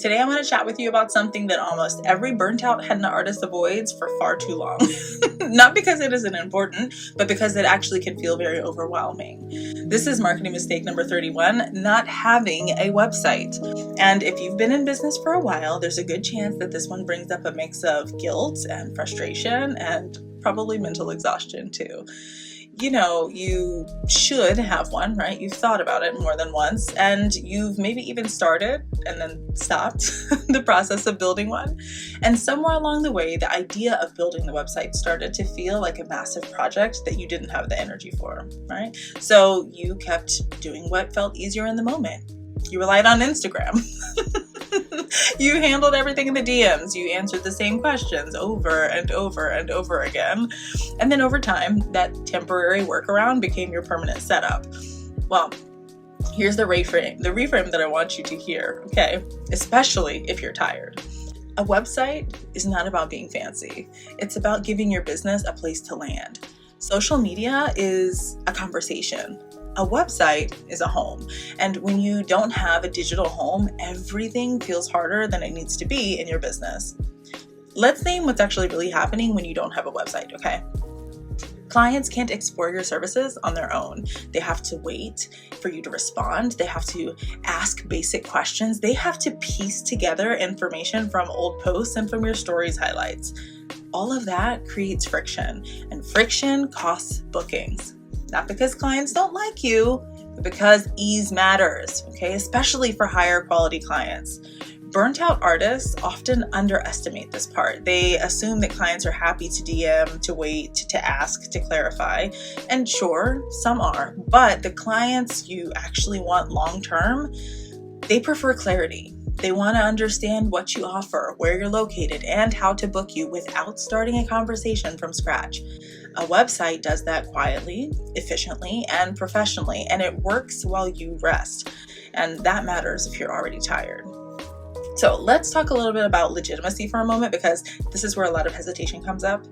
Today I want to chat with you about something that almost every burnt out henna artist avoids for far too long. Not because it isn't important, but because it actually can feel very overwhelming. This is marketing mistake number 31, not having a website. And if you've been in business for a while, there's a good chance that this one brings up a mix of guilt and frustration and probably mental exhaustion too. You know, you should have one, right? You've thought about it more than once, and you've maybe even started and then stopped the process of building one. And somewhere along the way, the idea of building the website started to feel like a massive project that you didn't have the energy for, right? So you kept doing what felt easier in the moment. You relied on Instagram. You handled everything in the DMs. You answered the same questions over and over and over again. And then over time, that temporary workaround became your permanent setup. Well, here's the reframe that I want you to hear, okay? Especially if you're tired. A website is not about being fancy. It's about giving your business a place to land. Social media is a conversation. A website is a home. And when you don't have a digital home, everything feels harder than it needs to be in your business. Let's name what's actually really happening when you don't have a website, okay? Clients can't explore your services on their own. They have to wait for you to respond. They have to ask basic questions. They have to piece together information from old posts and from your stories highlights. All of that creates friction, and friction costs bookings. Not because clients don't like you, but because ease matters, okay? Especially for higher quality clients. Burnt out artists often underestimate this part. They assume that clients are happy to DM, to wait, to ask, to clarify. And sure, some are, but the clients you actually want long-term, they prefer clarity. They want to understand what you offer, where you're located, and how to book you without starting a conversation from scratch. A website does that quietly, efficiently, and professionally, and it works while you rest. And that matters if you're already tired. So let's talk a little bit about legitimacy for a moment, because this is where a lot of hesitation comes up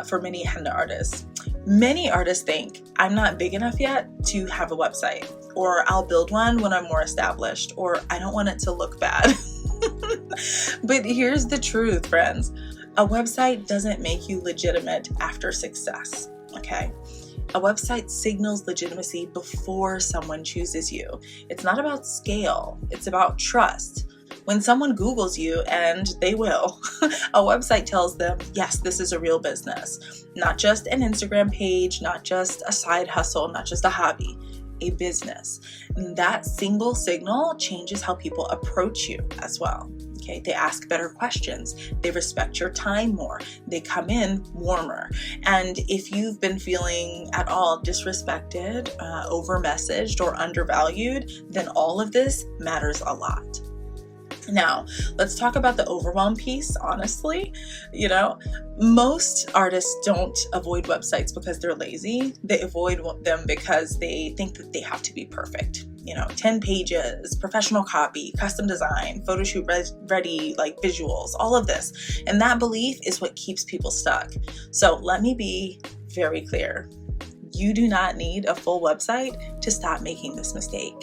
for many henna artists. Many artists think, I'm not big enough yet to have a website, or I'll build one when I'm more established, or I don't want it to look bad. But here's the truth, friends. A website doesn't make you legitimate after success, okay? A website signals legitimacy before someone chooses you. It's not about scale, it's about trust. When someone Googles you, and they will, a website tells them, yes, this is a real business. Not just an Instagram page, not just a side hustle, not just a hobby, a business. And that single signal changes how people approach you as well. Okay, they ask better questions. They respect your time more. They come in warmer. And if you've been feeling at all disrespected, over-messaged, or undervalued, then all of this matters a lot. Now, let's talk about the overwhelm piece, honestly. You know, most artists don't avoid websites because they're lazy. They avoid them because they think that they have to be perfect. 10 pages, professional copy, custom design, photo shoot ready, like visuals, all of this. And that belief is what keeps people stuck. So let me be very clear. You do not need a full website to stop making this mistake.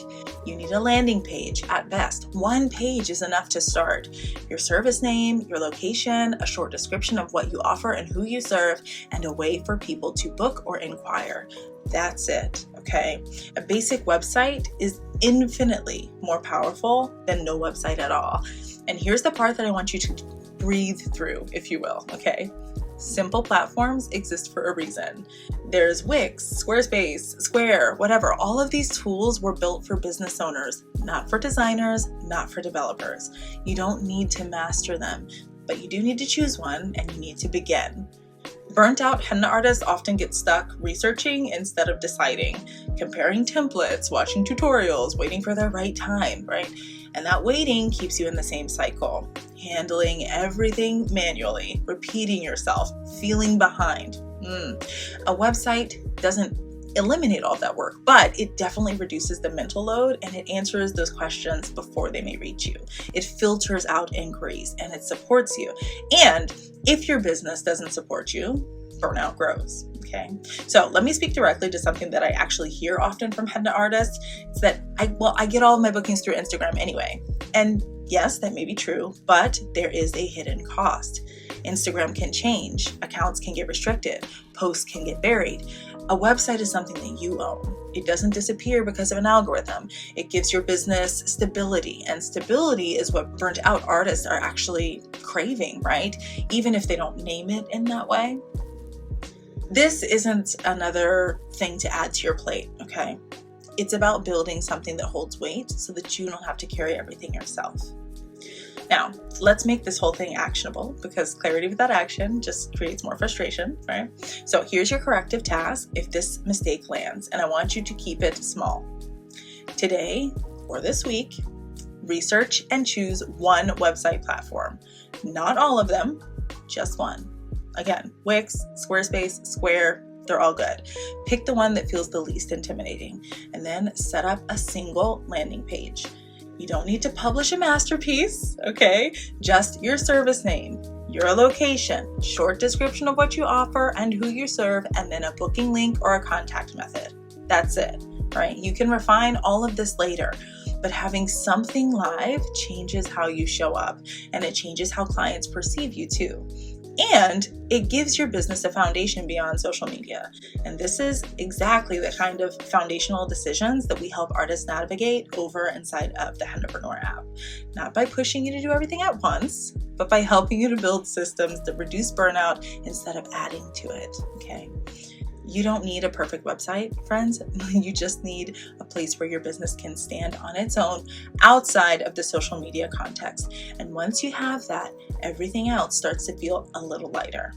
You need a landing page at best. One page is enough to start. Your service name, your location, a short description of what you offer and who you serve, and a way for people to book or inquire. That's it, okay? A basic website is infinitely more powerful than no website at all. And here's the part that I want you to breathe through, if you will, okay? Simple platforms exist for a reason. There's Wix, Squarespace, Square, whatever. All of these tools were built for business owners, not for designers, not for developers. You don't need to master them, but you do need to choose one, and you need to begin. Burnt out henna artists often get stuck researching instead of deciding, comparing templates, watching tutorials, waiting for the right time, right? And that waiting keeps you in the same cycle, handling everything manually, repeating yourself, feeling behind. A website doesn't eliminate all that work, but it definitely reduces the mental load, and it answers those questions before they may reach you. It filters out inquiries, and it supports you. And if your business doesn't support you, burnout grows. Okay, so let me speak directly to something that I actually hear often from henna artists. It's that I get all of my bookings through Instagram anyway. And Yes, that may be true, but there is a hidden cost. Instagram can change, accounts can get restricted, posts can get buried. A website is something that you own. It doesn't disappear because of an algorithm. It gives your business stability, and stability is what burnt out artists are actually craving, right? Even if they don't name it in that way. This isn't another thing to add to your plate, okay? It's about building something that holds weight so that you don't have to carry everything yourself. Now, let's make this whole thing actionable, because clarity without action just creates more frustration, right? So here's your corrective task if this mistake lands, and I want you to keep it small. Today, or this week, research and choose one website platform. Not all of them, just one. Again, Wix, Squarespace, Square, they're all good. Pick the one that feels the least intimidating, and then set up a single landing page. You don't need to publish a masterpiece, okay? Just your service name, your location, short description of what you offer and who you serve, and then a booking link or a contact method. That's it, right? You can refine all of this later, but having something live changes how you show up, and it changes how clients perceive you too. And it gives your business a foundation beyond social media. And this is exactly the kind of foundational decisions that we help artists navigate over inside of the Hennapreneur app. Not by pushing you to do everything at once, but by helping you to build systems that reduce burnout instead of adding to it, okay? You don't need a perfect website, friends. You just need a place where your business can stand on its own outside of the social media context. And once you have that, everything else starts to feel a little lighter.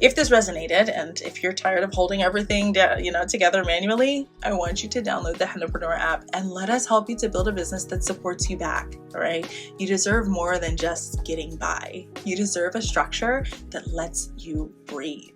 If this resonated, and if you're tired of holding everything together manually, I want you to download the Hennapreneur app and let us help you to build a business that supports you back, all right? You deserve more than just getting by. You deserve a structure that lets you breathe.